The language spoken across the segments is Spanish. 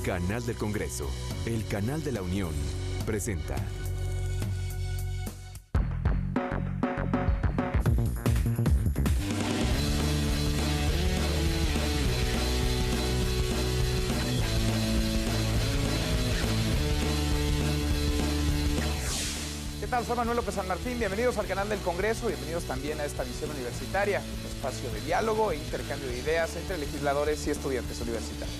Canal del Congreso, el canal de la Unión, presenta. ¿Qué tal? Soy Manuel López San Martín, bienvenidos al canal del Congreso, bienvenidos también a esta visión universitaria, un espacio de diálogo e intercambio de ideas entre legisladores y estudiantes universitarios.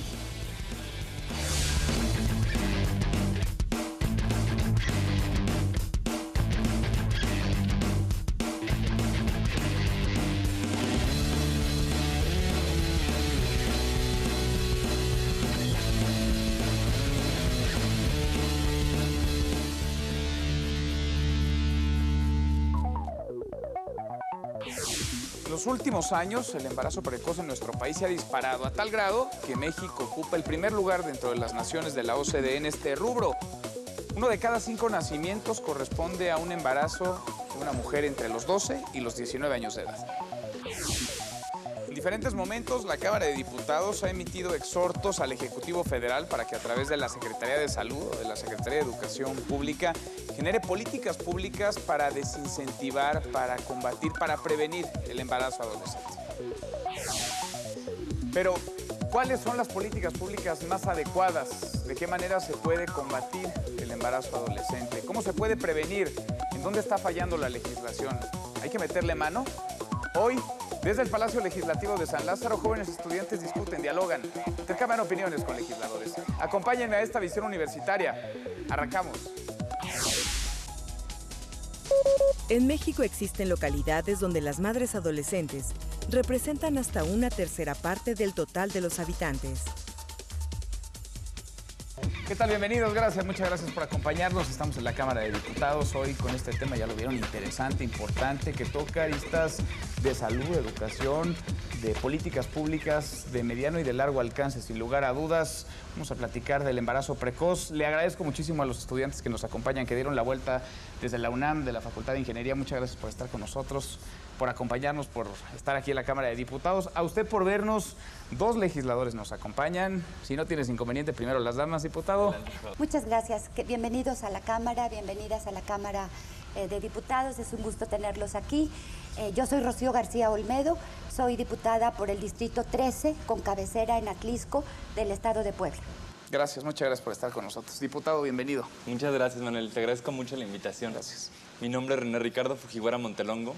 En los últimos años, el embarazo precoz en nuestro país se ha disparado a tal grado que México ocupa el primer lugar dentro de las naciones de la OCDE en este rubro. 1 de cada 5 nacimientos corresponde a un embarazo de una mujer entre los 12 y los 19 años de edad. En diferentes momentos, la Cámara de Diputados ha emitido exhortos al Ejecutivo Federal para que a través de la Secretaría de Salud o de la Secretaría de Educación Pública genere políticas públicas para desincentivar, para combatir, para prevenir el embarazo adolescente. Pero, ¿cuáles son las políticas públicas más adecuadas? ¿De qué manera se puede combatir el embarazo adolescente? ¿Cómo se puede prevenir? ¿En dónde está fallando la legislación? ¿Hay que meterle mano? Hoy, desde el Palacio Legislativo de San Lázaro, jóvenes estudiantes discuten, dialogan, intercambian opiniones con legisladores. Acompáñenme a esta visión universitaria. Arrancamos. En México existen localidades donde las madres adolescentes representan hasta 1/3 parte del total de los habitantes. ¿Qué tal? Bienvenidos, gracias, muchas gracias por acompañarnos. Estamos en la Cámara de Diputados hoy con este tema, ya lo vieron, interesante, importante, que toca aristas de salud, de educación, de políticas públicas de mediano y de largo alcance, sin lugar a dudas. Vamos a platicar del embarazo precoz. Le agradezco muchísimo a los estudiantes que nos acompañan, que dieron la vuelta desde la UNAM, de la Facultad de Ingeniería. Muchas gracias por estar con nosotros, por acompañarnos, por estar aquí en la Cámara de Diputados. A usted por vernos. 2 legisladores nos acompañan. Si no tienes inconveniente, primero las damas, diputado. Muchas gracias. Bienvenidos a la Cámara, bienvenidas a la Cámara de Diputados. Es un gusto tenerlos aquí. Yo soy Rocío García Olmedo, soy diputada por el Distrito 13, con cabecera en Atlisco, del Estado de Puebla. Gracias, muchas gracias por estar con nosotros. Diputado, bienvenido. Muchas gracias, Manuel. Te agradezco mucho la invitación. Gracias. Mi nombre es René Ricardo Fujiwara Montelongo.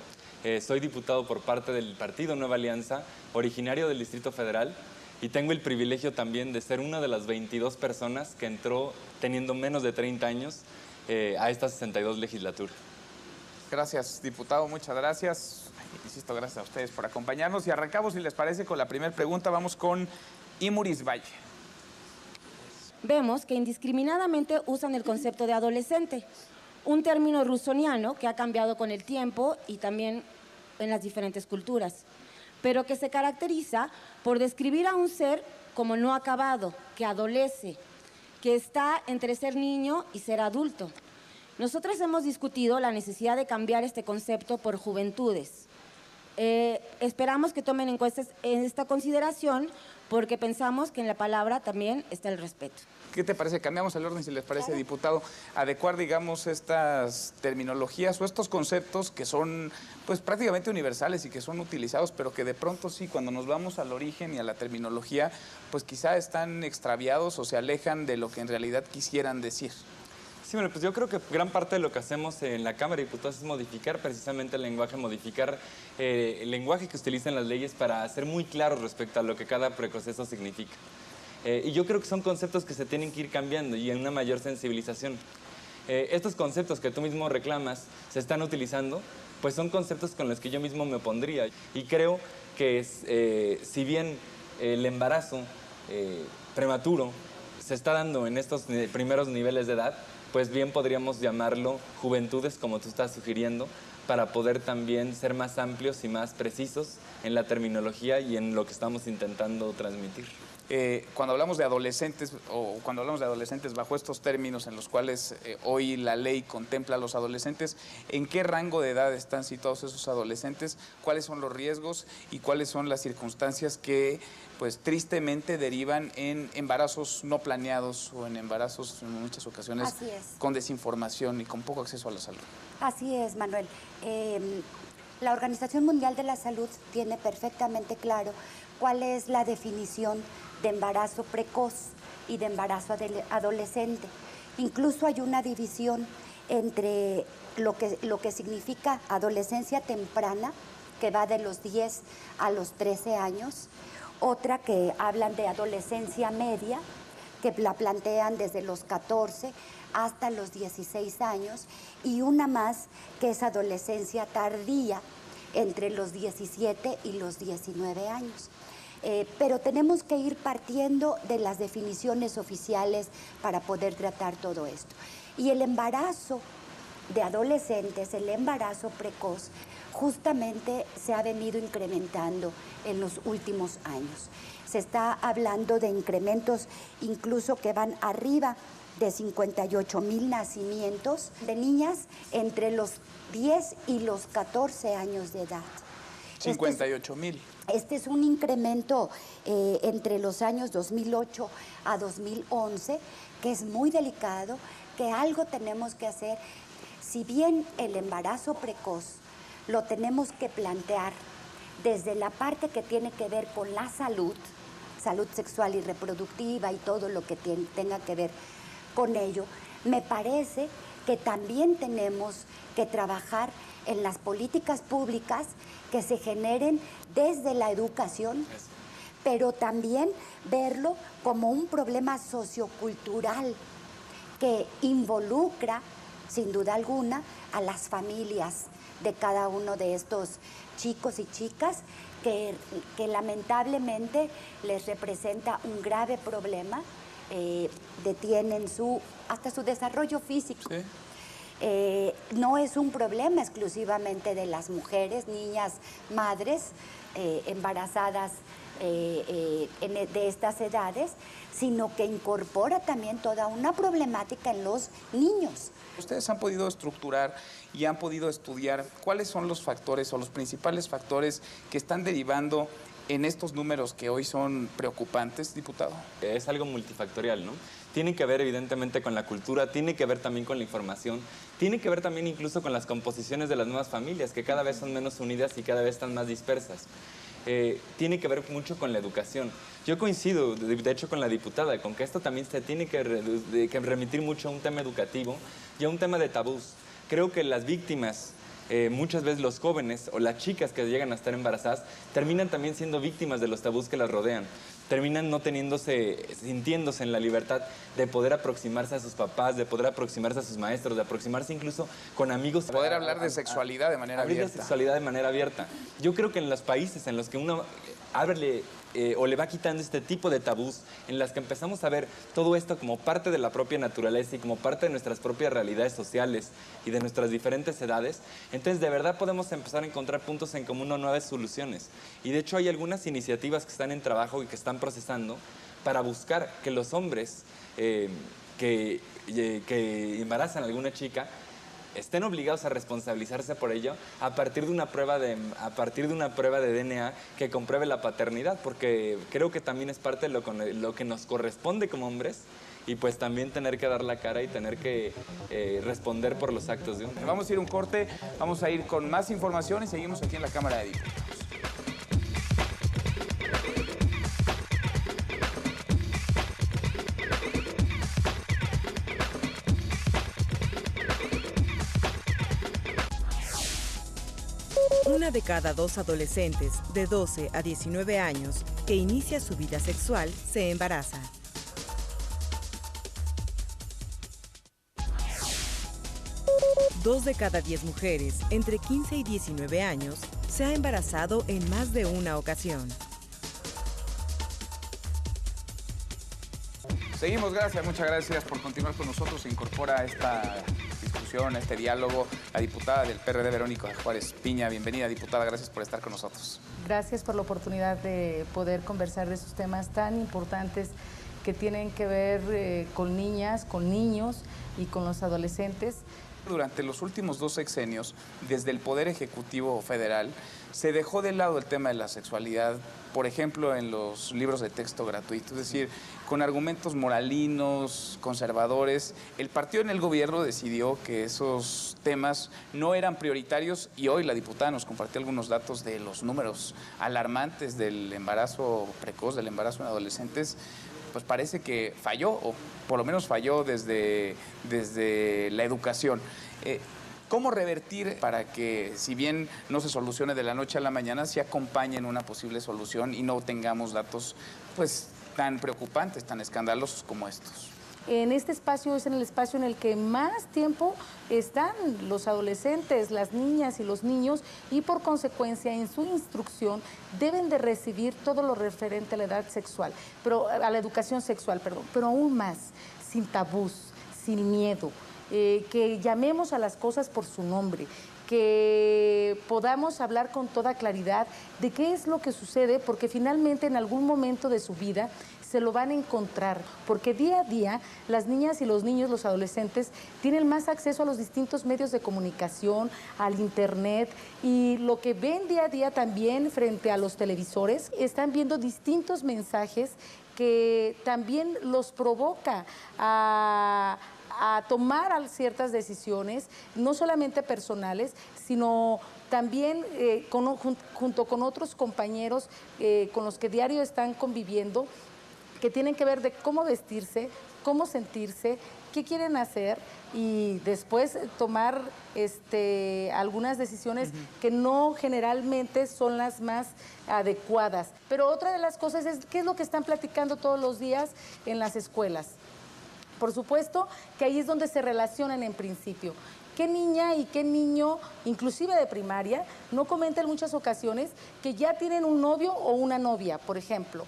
Soy diputado por parte del Partido Nueva Alianza, originario del Distrito Federal, y tengo el privilegio también de ser una de las 22 personas que entró teniendo menos de 30 años a esta 62 legislatura. Gracias, diputado, muchas gracias. Insisto, gracias a ustedes por acompañarnos. Y arrancamos, si les parece, con la primera pregunta. Vamos con Imuris Valle. Vemos que indiscriminadamente usan el concepto de adolescente, un término rusoniano que ha cambiado con el tiempo y también en las diferentes culturas, pero que se caracteriza por describir a un ser como no acabado, que adolece, que está entre ser niño y ser adulto. Nosotros hemos discutido la necesidad de cambiar este concepto por juventudes. Esperamos que tomen en esta consideración porque pensamos que en la palabra también está el respeto. ¿Qué te parece? Cambiamos el orden, si les parece, diputado. Adecuar, digamos, estas terminologías o estos conceptos que son, pues, prácticamente universales y que son utilizados, pero que de pronto sí, cuando nos vamos al origen y a la terminología, pues quizá están extraviados o se alejan de lo que en realidad quisieran decir. Sí, bueno, pues yo creo que gran parte de lo que hacemos en la Cámara de Diputados es modificar precisamente el lenguaje, modificar el lenguaje que utilizan las leyes para ser muy claros respecto a lo que cada proceso significa. Y yo creo que son conceptos que se tienen que ir cambiando y en una mayor sensibilización. Estos conceptos que tú mismo reclamas se están utilizando, pues son conceptos con los que yo mismo me opondría. Y creo que si bien el embarazo prematuro se está dando en estos primeros niveles de edad, pues bien podríamos llamarlo juventudes, como tú estás sugiriendo, para poder también ser más amplios y más precisos en la terminología y en lo que estamos intentando transmitir. Cuando hablamos de adolescentes bajo estos términos en los cuales hoy la ley contempla a los adolescentes, ¿en qué rango de edad están situados esos adolescentes? ¿Cuáles son los riesgos y cuáles son las circunstancias que, pues, tristemente derivan en embarazos no planeados o en embarazos en muchas ocasiones con desinformación y con poco acceso a la salud? Así es, Manuel. La Organización Mundial de la Salud tiene perfectamente claro cuál es la definición de embarazo precoz y de embarazo adolescente. Incluso hay una división entre lo que significa adolescencia temprana, que va de los 10 a los 13 años, otra que hablan de adolescencia media, que la plantean desde los 14 hasta los 16 años, y una más que es adolescencia tardía, entre los 17 y los 19 años. Pero tenemos que ir partiendo de las definiciones oficiales para poder tratar todo esto. Y el embarazo de adolescentes, el embarazo precoz, justamente se ha venido incrementando en los últimos años. Se está hablando de incrementos incluso que van arriba de 58,000 nacimientos de niñas entre los 10 y los 14 años de edad. 58,000. Este es un incremento entre los años 2008 a 2011, que es muy delicado, que algo tenemos que hacer. Si bien el embarazo precoz lo tenemos que plantear desde la parte que tiene que ver con la salud sexual y reproductiva y todo lo que tenga que ver con ello, me parece que también tenemos que trabajar en las políticas públicas que se generen desde la educación, pero también verlo como un problema sociocultural que involucra, sin duda alguna, a las familias de cada uno de estos chicos y chicas que lamentablemente les representa un grave problema, detienen hasta su desarrollo físico. Sí. No es un problema exclusivamente de las mujeres, niñas, madres embarazadas de estas edades, sino que incorpora también toda una problemática en los niños. Ustedes han podido estructurar y han podido estudiar cuáles son los factores o los principales factores que están derivando en estos números que hoy son preocupantes, diputado. Es algo multifactorial, ¿no? Tiene que ver evidentemente con la cultura, tiene que ver también con la información, tiene que ver también incluso con las composiciones de las nuevas familias, que cada vez son menos unidas y cada vez están más dispersas. Tiene que ver mucho con la educación. Yo coincido, de hecho, con la diputada, con que esto también se tiene que remitir mucho a un tema educativo y a un tema de tabús. Creo que las víctimas, muchas veces los jóvenes o las chicas que llegan a estar embarazadas, terminan también siendo víctimas de los tabús que las rodean. Terminan no sintiéndose en la libertad de poder aproximarse a sus papás, de poder aproximarse a sus maestros, de aproximarse incluso con amigos. Poder hablar de sexualidad de manera abierta. Hablar de sexualidad de manera abierta. Yo creo que en los países en los que uno o le va quitando este tipo de tabús, en las que empezamos a ver todo esto como parte de la propia naturaleza y como parte de nuestras propias realidades sociales y de nuestras diferentes edades, entonces de verdad podemos empezar a encontrar puntos en común o nuevas soluciones. Y de hecho hay algunas iniciativas que están en trabajo y que están procesando para buscar que los hombres que embarazan a alguna chica estén obligados a responsabilizarse por ello a partir de una prueba de DNA que compruebe la paternidad, porque creo que también es parte de lo que nos corresponde como hombres, y pues también tener que dar la cara y tener que responder por los actos de uno. Vamos a ir a un corte, vamos a ir con más información y seguimos aquí en la Cámara de Diputados. Una de cada 2 adolescentes de 12 a 19 años que inicia su vida sexual se embaraza. Dos de cada 10 mujeres entre 15 y 19 años se ha embarazado en más de una ocasión. Seguimos, gracias, muchas gracias por continuar con nosotros. Se incorpora a esta discusión discusión, a este diálogo, la diputada del PRD, Verónica Juárez Piña. Bienvenida, diputada, gracias por estar con nosotros. Gracias por la oportunidad de poder conversar de esos temas tan importantes que tienen que ver con niñas, con niños y con los adolescentes. Durante los últimos 2 sexenios, desde el Poder Ejecutivo Federal, se dejó de lado el tema de la sexualidad, por ejemplo, en los libros de texto gratuitos, es decir, con argumentos moralinos, conservadores. El partido en el gobierno decidió que esos temas no eran prioritarios y hoy la diputada nos compartió algunos datos de los números alarmantes del embarazo precoz, del embarazo en adolescentes. Pues parece que falló, o por lo menos falló desde la educación. ¿Cómo revertir para que, si bien no se solucione de la noche a la mañana, se acompañe en una posible solución y no tengamos datos pues tan preocupantes, tan escandalosos como estos? En este espacio es en el espacio en el que más tiempo están los adolescentes, las niñas y los niños, y por consecuencia en su instrucción deben de recibir todo lo referente a la edad sexual, a la educación sexual, pero aún más, sin tabús, sin miedo, que llamemos a las cosas por su nombre, que podamos hablar con toda claridad de qué es lo que sucede, porque finalmente en algún momento de su vida se lo van a encontrar, porque día a día las niñas y los niños, los adolescentes, tienen más acceso a los distintos medios de comunicación, al internet, y lo que ven día a día también frente a los televisores, están viendo distintos mensajes que también los provoca a tomar ciertas decisiones, no solamente personales, sino también junto con otros compañeros con los que diario están conviviendo, que tienen que ver de cómo vestirse, cómo sentirse, qué quieren hacer, y después tomar algunas decisiones que no generalmente son las más adecuadas. Pero otra de las cosas es qué es lo que están platicando todos los días en las escuelas. Por supuesto que ahí es donde se relacionan en principio. ¿Qué niña y qué niño, inclusive de primaria, no comenta en muchas ocasiones que ya tienen un novio o una novia, por ejemplo?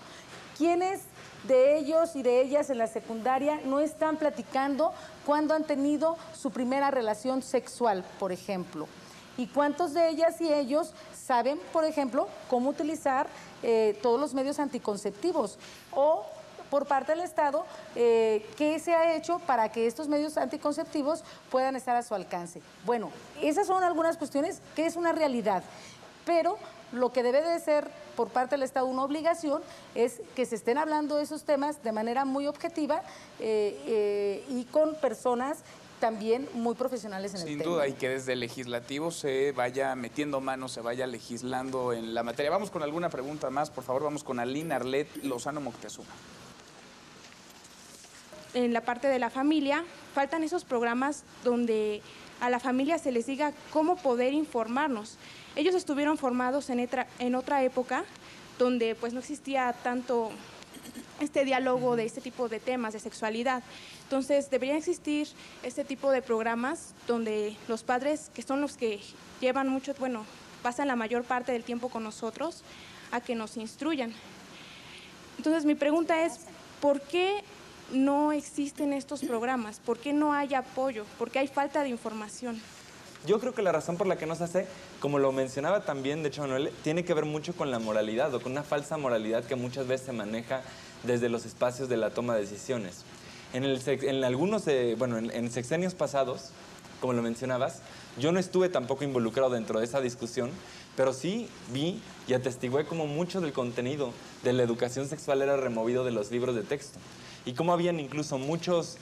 ¿Quiénes de ellos y de ellas en la secundaria no están platicando cuando han tenido su primera relación sexual, por ejemplo? ¿Y cuántos de ellas y ellos saben, por ejemplo, cómo utilizar todos los medios anticonceptivos? O por parte del Estado, ¿qué se ha hecho para que estos medios anticonceptivos puedan estar a su alcance? Bueno, esas son algunas cuestiones que es una realidad, pero lo que debe de ser por parte del Estado una obligación es que se estén hablando de esos temas de manera muy objetiva y con personas también muy profesionales en el tema. Sin duda, y que desde el legislativo se vaya metiendo mano, se vaya legislando en la materia. Vamos con alguna pregunta más, por favor, vamos con Aline Arlet Lozano Moctezuma. En la parte de la familia, faltan esos programas donde a la familia se les diga cómo poder informarnos. Ellos estuvieron formados en otra época donde pues no existía tanto este diálogo de este tipo de temas de sexualidad. Entonces debería existir este tipo de programas donde los padres, que son los que llevan mucho, pasan la mayor parte del tiempo con nosotros, a que nos instruyan. Entonces mi pregunta es, ¿por qué no existen estos programas? ¿Por qué no hay apoyo? ¿Por qué hay falta de información? Yo creo que la razón por la que no se hace, como lo mencionaba también, de hecho, Manuel, tiene que ver mucho con la moralidad o con una falsa moralidad que muchas veces se maneja desde los espacios de la toma de decisiones. En sexenios pasados, como lo mencionabas, yo no estuve tampoco involucrado dentro de esa discusión, pero sí vi y atestigué cómo mucho del contenido de la educación sexual era removido de los libros de texto. Y cómo habían incluso muchos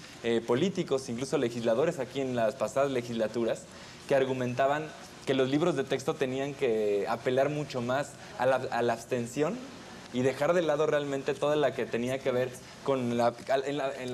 políticos, incluso legisladores aquí en las pasadas legislaturas, que argumentaban que los libros de texto tenían que apelar mucho más a la abstención y dejar de lado realmente toda la que tenía que ver con la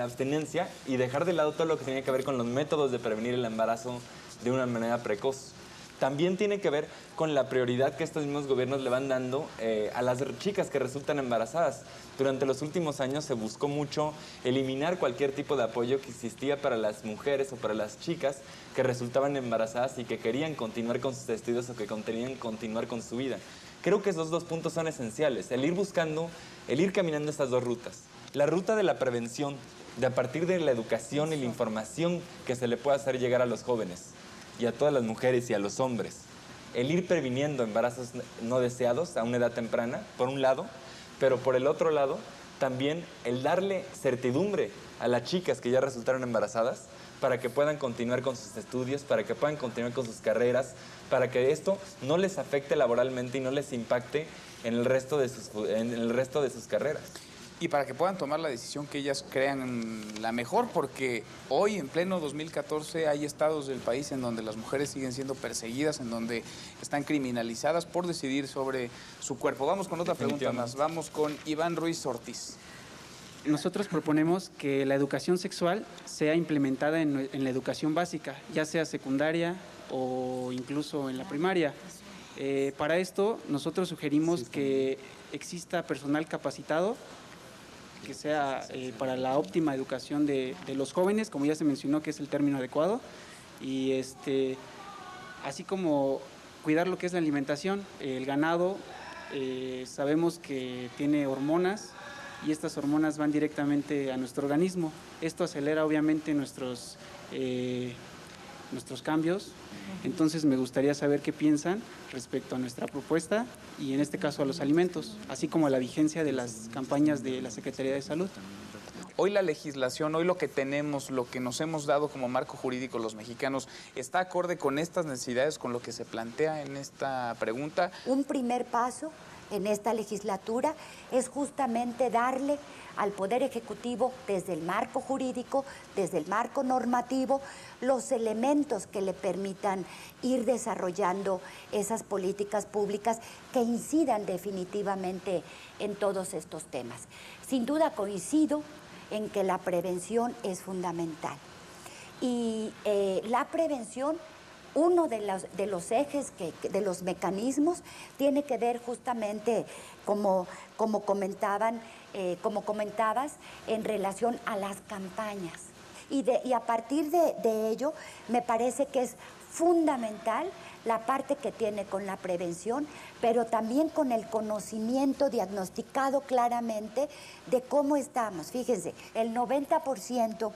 abstinencia, y dejar de lado todo lo que tenía que ver con los métodos de prevenir el embarazo de una manera precoz. También tiene que ver con la prioridad que estos mismos gobiernos le van dando a las chicas que resultan embarazadas. Durante los últimos años se buscó mucho eliminar cualquier tipo de apoyo que existía para las mujeres o para las chicas que resultaban embarazadas y que querían continuar con sus estudios o que querían continuar con su vida. Creo que esos dos puntos son esenciales, el ir caminando estas dos rutas. La ruta de la prevención de a partir de la educación y la información que se le puede hacer llegar a los jóvenes y a todas las mujeres y a los hombres, el ir previniendo embarazos no deseados a una edad temprana, por un lado, pero por el otro lado, también el darle certidumbre a las chicas que ya resultaron embarazadas para que puedan continuar con sus estudios, para que puedan continuar con sus carreras, para que esto no les afecte laboralmente y no les impacte en el resto de sus carreras. Y para que puedan tomar la decisión que ellas crean la mejor, porque hoy, en pleno 2014, hay estados del país en donde las mujeres siguen siendo perseguidas, en donde están criminalizadas por decidir sobre su cuerpo. Vamos con otra pregunta más. Vamos con Iván Ruiz Ortiz. Nosotros proponemos que la educación sexual sea implementada en la educación básica, ya sea secundaria o incluso en la primaria. Para esto, nosotros sugerimos que exista personal capacitado, que sea para la óptima educación de los jóvenes, como ya se mencionó que es el término adecuado, y así como cuidar lo que es la alimentación. El ganado sabemos que tiene hormonas y estas hormonas van directamente a nuestro organismo. Esto acelera obviamente nuestros cambios. Entonces me gustaría saber qué piensan respecto a nuestra propuesta y en este caso a los alimentos, así como a la vigencia de las campañas de la Secretaría de Salud. Hoy la legislación, hoy lo que tenemos, lo que nos hemos dado como marco jurídico los mexicanos, ¿está acorde con estas necesidades, con lo que se plantea en esta pregunta? Un primer paso en esta legislatura es justamente darle al Poder Ejecutivo, desde el marco jurídico, desde el marco normativo, los elementos que le permitan ir desarrollando esas políticas públicas que incidan definitivamente en todos estos temas. Sin duda coincido en que la prevención es fundamental. Y la prevención, uno de los ejes, de los mecanismos, tiene que ver justamente, como comentabas, en relación a las campañas. Y a partir de ello, me parece que es fundamental la parte que tiene con la prevención, pero también con el conocimiento diagnosticado claramente de cómo estamos. Fíjense, el 90%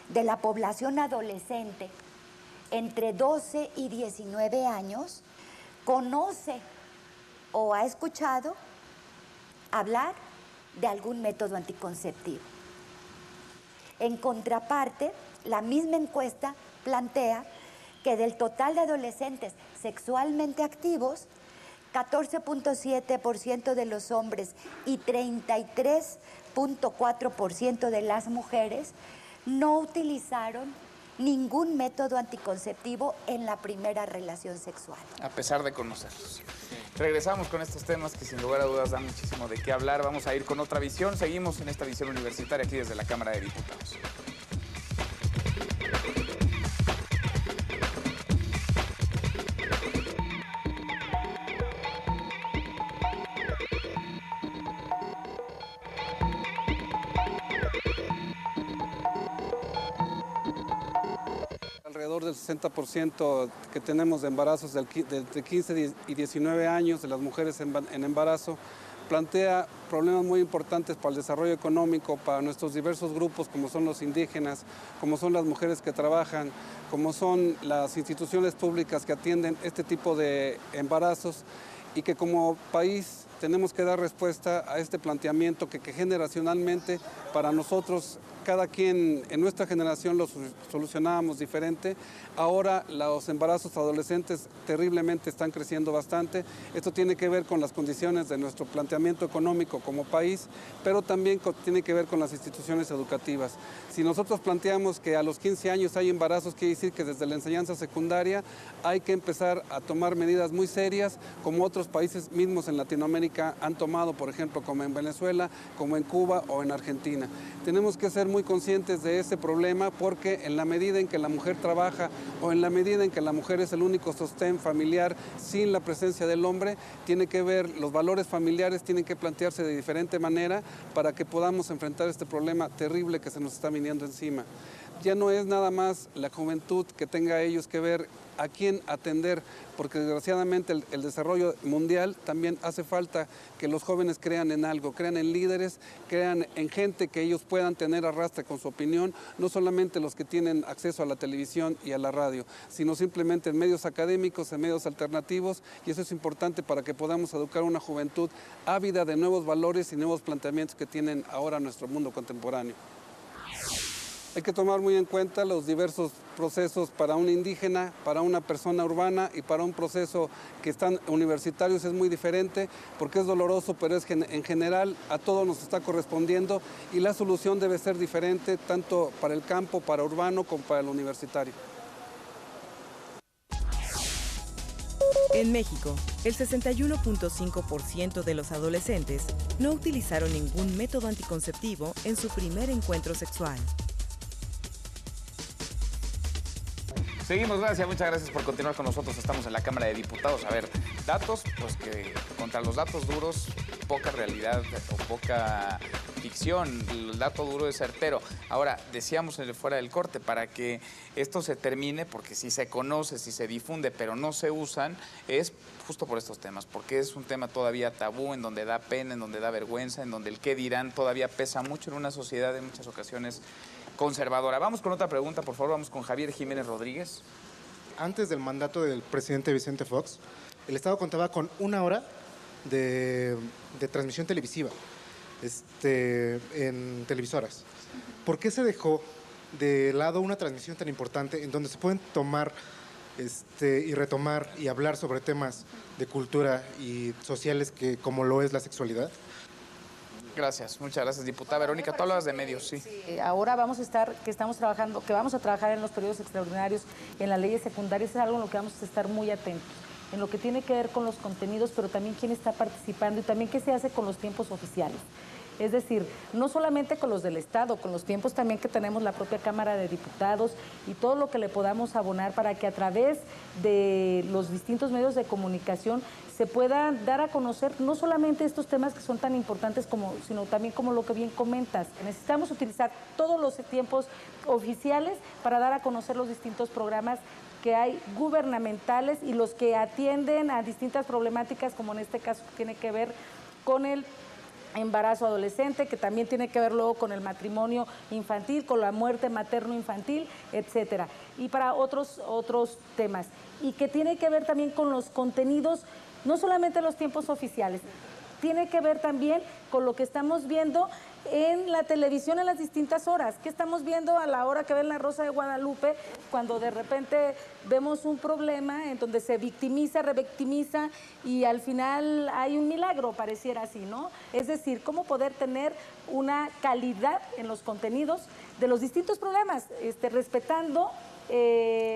de la población adolescente entre 12 y 19 años conoce o ha escuchado hablar de algún método anticonceptivo. En contraparte, la misma encuesta plantea que del total de adolescentes sexualmente activos, 14.7% de los hombres y 33.4% de las mujeres no utilizaron ningún método anticonceptivo en la primera relación sexual. A pesar de conocerlos. Regresamos con estos temas que sin lugar a dudas dan muchísimo de qué hablar. Vamos a ir con otra visión. Seguimos en esta visión universitaria aquí desde la Cámara de Diputados. Alrededor del 60% que tenemos de embarazos de 15 y 19 años de las mujeres en embarazo plantea problemas muy importantes para el desarrollo económico, para nuestros diversos grupos como son los indígenas, como son las mujeres que trabajan, como son las instituciones públicas que atienden este tipo de embarazos y que como país tenemos que dar respuesta a este planteamiento que generacionalmente para nosotros, cada quien en nuestra generación lo solucionábamos diferente. Ahora los embarazos adolescentes terriblemente están creciendo bastante. Esto tiene que ver con las condiciones de nuestro planteamiento económico como país, pero también tiene que ver con las instituciones educativas. Si nosotros planteamos que a los 15 años hay embarazos, quiere decir que desde la enseñanza secundaria hay que empezar a tomar medidas muy serias, como otros países mismos en Latinoamérica han tomado, por ejemplo, como en Venezuela, como en Cuba o en Argentina. Tenemos que ser muy conscientes de ese problema porque en la medida en que la mujer trabaja o en la medida en que la mujer es el único sostén familiar sin la presencia del hombre, tiene que ver, los valores familiares tienen que plantearse de diferente manera para que podamos enfrentar este problema terrible que se nos está viniendo encima. Ya no es nada más la juventud que tenga ellos que ver a quién atender, porque desgraciadamente el desarrollo mundial también hace falta que los jóvenes crean en algo, crean en líderes, crean en gente que ellos puedan tener arrastre con su opinión, no solamente los que tienen acceso a la televisión y a la radio, sino simplemente en medios académicos, en medios alternativos, y eso es importante para que podamos educar a una juventud ávida de nuevos valores y nuevos planteamientos que tienen ahora nuestro mundo contemporáneo. Hay que tomar muy en cuenta los diversos procesos para un indígena, para una persona urbana y para un proceso que están universitarios es muy diferente porque es doloroso, pero es en general a todos nos está correspondiendo y la solución debe ser diferente tanto para el campo, para urbano, como para el universitario. En México, el 61.5% de los adolescentes no utilizaron ningún método anticonceptivo en su primer encuentro sexual. Seguimos, muchas gracias por continuar con nosotros. Estamos en la Cámara de Diputados. A ver, datos, pues que contra los datos duros, poca realidad o poca ficción. El dato duro es certero. Ahora, decíamos fuera del corte, para que esto se termine, porque si se conoce, si se difunde, pero no se usan, es justo por estos temas, porque es un tema todavía tabú, en donde da pena, en donde da vergüenza, en donde el qué dirán todavía pesa mucho en una sociedad en muchas ocasiones conservadora. Vamos con otra pregunta, por favor, vamos con Javier Jiménez Rodríguez. Antes del mandato del presidente Vicente Fox, el Estado contaba con 1 hora de transmisión televisiva en televisoras. ¿Por qué se dejó de lado una transmisión tan importante en donde se pueden tomar y retomar y hablar sobre temas de cultura y sociales como lo es la sexualidad? Gracias, muchas gracias, diputada Verónica. Tú hablabas de medios, sí. Ahora vamos a trabajar en los periodos extraordinarios, en las leyes secundarias, es algo en lo que vamos a estar muy atentos, en lo que tiene que ver con los contenidos, pero también quién está participando y también qué se hace con los tiempos oficiales. Es decir, no solamente con los del Estado, con los tiempos también que tenemos la propia Cámara de Diputados y todo lo que le podamos abonar para que a través de los distintos medios de comunicación se puedan dar a conocer no solamente estos temas que son tan importantes, sino también como lo que bien comentas. Necesitamos utilizar todos los tiempos oficiales para dar a conocer los distintos programas que hay gubernamentales y los que atienden a distintas problemáticas, como en este caso tiene que ver con el embarazo adolescente, que también tiene que ver luego con el matrimonio infantil, con la muerte materno-infantil, etcétera, y para otros temas, y que tiene que ver también con los contenidos, no solamente los tiempos oficiales, tiene que ver también con lo que estamos viendo en la televisión en las distintas horas. ¿Qué estamos viendo a la hora que ven La Rosa de Guadalupe? Cuando de repente vemos un problema en donde se victimiza, revictimiza y al final hay un milagro, pareciera así, ¿no? Es decir, cómo poder tener una calidad en los contenidos de los distintos programas, respetando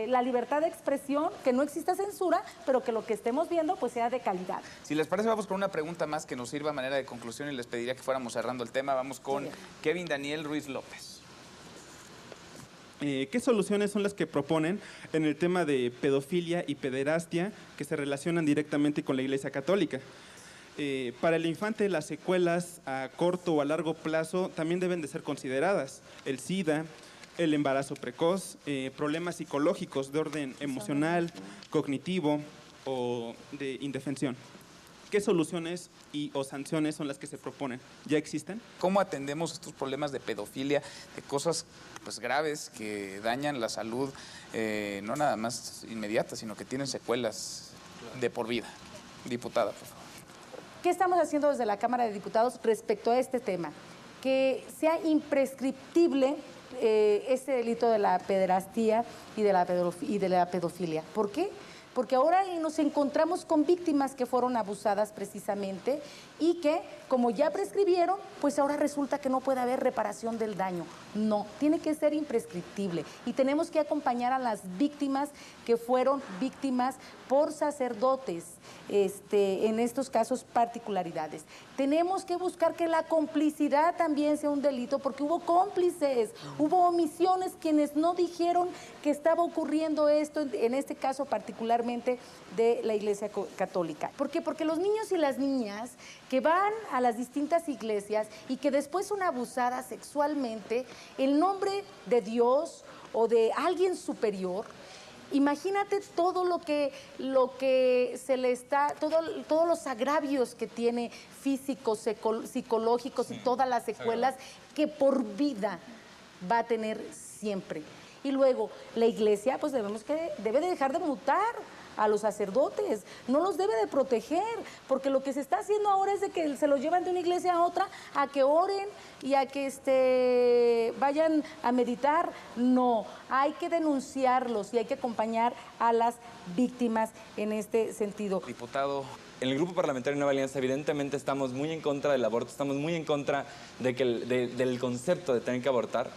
la libertad de expresión, que no exista censura, pero que lo que estemos viendo pues sea de calidad. Si les parece, vamos con una pregunta más que nos sirva a manera de conclusión y les pediría que fuéramos cerrando el tema. Vamos con Kevin Daniel Ruiz López. ¿Qué soluciones son las que proponen en el tema de pedofilia y pederastia que se relacionan directamente con la Iglesia Católica? Para el infante, las secuelas a corto o a largo plazo también deben de ser consideradas. El SIDA, el embarazo precoz, problemas psicológicos de orden emocional, cognitivo o de indefensión. ¿Qué soluciones o sanciones son las que se proponen? ¿Ya existen? ¿Cómo atendemos estos problemas de pedofilia, de cosas pues graves que dañan la salud, no nada más inmediata, sino que tienen secuelas de por vida? Diputada, por favor. ¿Qué estamos haciendo desde la Cámara de Diputados respecto a este tema? Que sea imprescriptible este delito de la pederastía y de la pedofilia. ¿Por qué? Porque ahora nos encontramos con víctimas que fueron abusadas precisamente y que, como ya prescribieron, pues ahora resulta que no puede haber reparación del daño. No, tiene que ser imprescriptible y tenemos que acompañar a las víctimas que fueron víctimas por sacerdotes, en estos casos particularidades. Tenemos que buscar que la complicidad también sea un delito, porque hubo cómplices, hubo omisiones, quienes no dijeron que estaba ocurriendo esto, en este caso particularmente de la Iglesia Católica. ¿Por qué? Porque los niños y las niñas que van a las distintas iglesias y que después son abusadas sexualmente, en nombre de Dios o de alguien superior, Imagínate todo lo que se le está, todos los agravios que tiene físicos, psicológicos y todas las secuelas que por vida va a tener siempre. Y luego, la iglesia, pues debe de dejar de mutar a los sacerdotes, no los debe de proteger, porque lo que se está haciendo ahora es de que se los llevan de una iglesia a otra a que oren y a que vayan a meditar. No, hay que denunciarlos y hay que acompañar a las víctimas en este sentido. Diputado. En el Grupo Parlamentario Nueva Alianza, evidentemente, estamos muy en contra del aborto, estamos muy en contra del concepto de tener que abortar,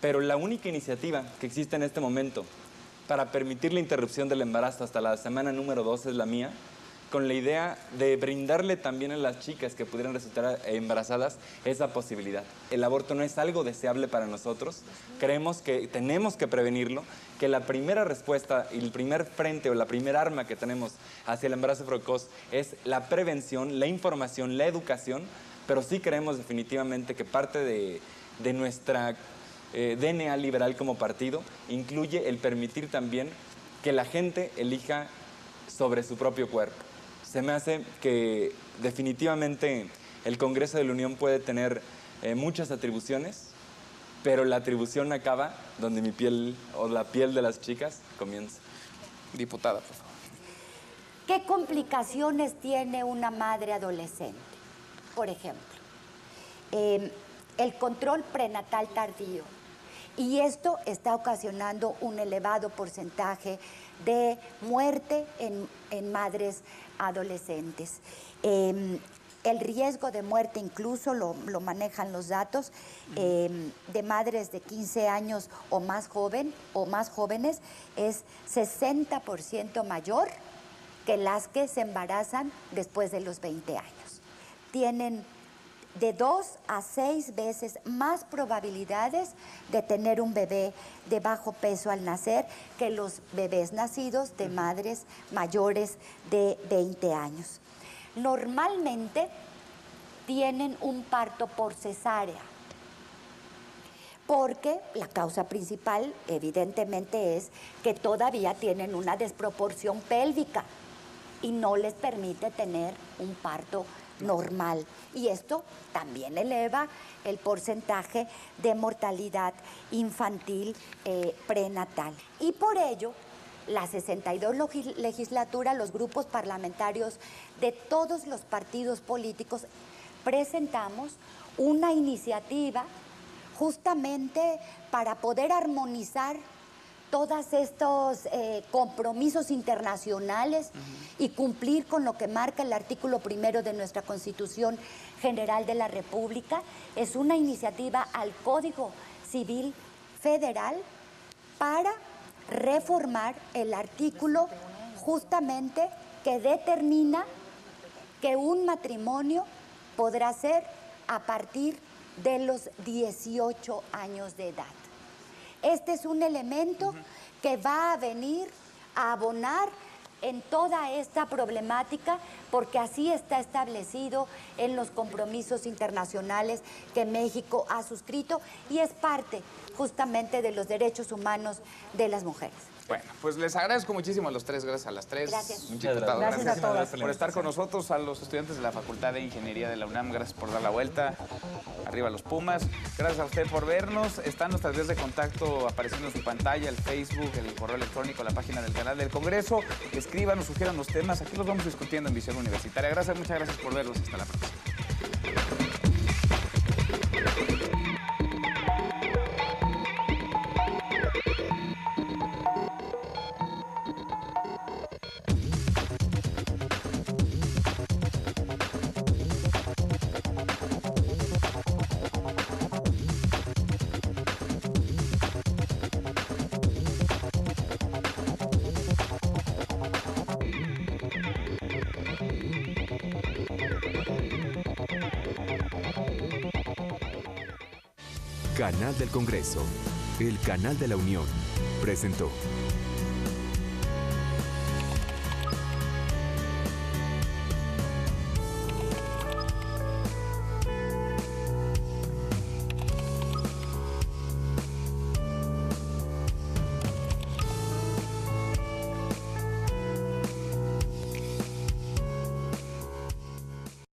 pero la única iniciativa que existe en este momento para permitir la interrupción del embarazo hasta la semana número 2 es la mía, con la idea de brindarle también a las chicas que pudieran resultar embarazadas esa posibilidad. El aborto no es algo deseable para nosotros, creemos que tenemos que prevenirlo, que la primera respuesta y el primer frente o la primera arma que tenemos hacia el embarazo precoz es la prevención, la información, la educación, pero sí creemos definitivamente que parte de nuestra DNA liberal como partido incluye el permitir también que la gente elija sobre su propio cuerpo. Se me hace que definitivamente el Congreso de la Unión puede tener muchas atribuciones, pero la atribución acaba donde mi piel o la piel de las chicas comienza. Diputada, por favor. ¿Qué complicaciones tiene una madre adolescente? Por ejemplo, el control prenatal tardío. Y esto está ocasionando un elevado porcentaje de muerte en madres adolescentes. El riesgo de muerte incluso lo manejan los datos de madres de 15 años o más jóvenes es 60% mayor que las que se embarazan después de los 20 años. Tienen de 2 a 6 veces más probabilidades de tener un bebé de bajo peso al nacer que los bebés nacidos de madres mayores de 20 años. Normalmente tienen un parto por cesárea, porque la causa principal evidentemente es que todavía tienen una desproporción pélvica y no les permite tener un parto normal. Y esto también eleva el porcentaje de mortalidad infantil prenatal. Y por ello, la 62 legislatura, los grupos parlamentarios de todos los partidos políticos presentamos una iniciativa justamente para poder armonizar todos estos compromisos internacionales y cumplir con lo que marca el artículo 1 de nuestra Constitución General de la República. Es una iniciativa al Código Civil Federal para reformar el artículo justamente que determina que un matrimonio podrá ser a partir de los 18 años de edad. Este es un elemento que va a venir a abonar en toda esta problemática, porque así está establecido en los compromisos internacionales que México ha suscrito y es parte justamente de los derechos humanos de las mujeres. Bueno, pues les agradezco muchísimo a los tres, gracias a las tres. Gracias. Muchas Diputado, gracias. Gracias a todas. por estar con nosotros, a los estudiantes de la Facultad de Ingeniería de la UNAM, gracias por dar la vuelta. Arriba los Pumas. Gracias a usted por vernos. Están nuestras vías de contacto apareciendo en su pantalla, el Facebook, el correo electrónico, la página del canal del Congreso. Escríbanos, sugieran los temas. Aquí los vamos discutiendo en Visión Universitaria. Gracias, muchas gracias por vernos. Hasta la próxima. Canal del Congreso, el canal de la Unión, presentó.